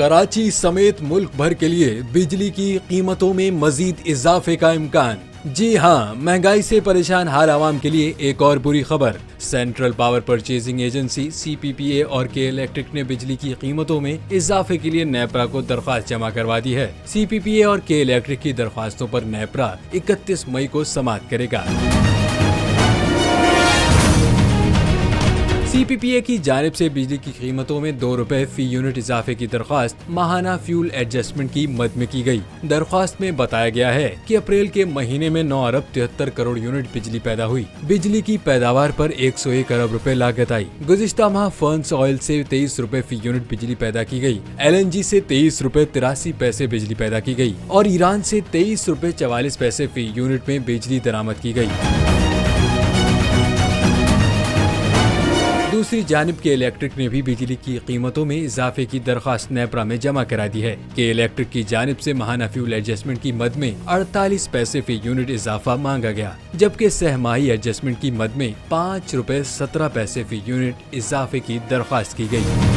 कराची समेत मुल्क भर के लिए बिजली की कीमतों में मजीद इजाफे का इम्कान। जी हां, महंगाई से परेशान हाल आवाम के लिए एक और बुरी खबर। Central power purchasing agency CPPA और के इलेक्ट्रिक ने बिजली की कीमतों में इजाफे के लिए नेपरा को दरख्वास्त जमा करवा दी है। CPPA और के इलेक्ट्रिक की दरख्वास्तों पर नेपरा 31 मई को समाअत करेगा। CPPA की जानिब से बिजली की कीमतों में 2 रुपए फी यूनिट इजाफे की दरख्वास्त माहाना फ्यूल एडजस्टमेंट की मद में की गई। दरख्वास्त में बताया गया है कि अप्रैल के महीने में 9 अरब 73 करोड़ यूनिट बिजली पैदा हुई। बिजली की पैदावार पर 101 अरब रुपए लागत आई। गुज़िश्ता माह फर्न्स ऑयल से 23 रुपए फी यूनिट बिजली पैदा की गई। LNG से 23 रुपए 83 पैसे बिजली पैदा की गई और ईरान से 23 रुपए 44 पैसे फी यूनिट में बिजली दरामद की गई। दूसरी जानिब के इलेक्ट्रिक ने भी बिजली की कीमतों में इजाफे की दरख्वास्त नेपरा में जमा करा दी है। के इलेक्ट्रिक की जानिब से माहाना फ्यूल एडजस्टमेंट की मद में 48 पैसे फी यूनिट इजाफा मांगा गया, जबकि सहमाही एडजस्टमेंट की मद में 5 रुपए 17 पैसे फी यूनिट इजाफे की दरख्वास्त की गई।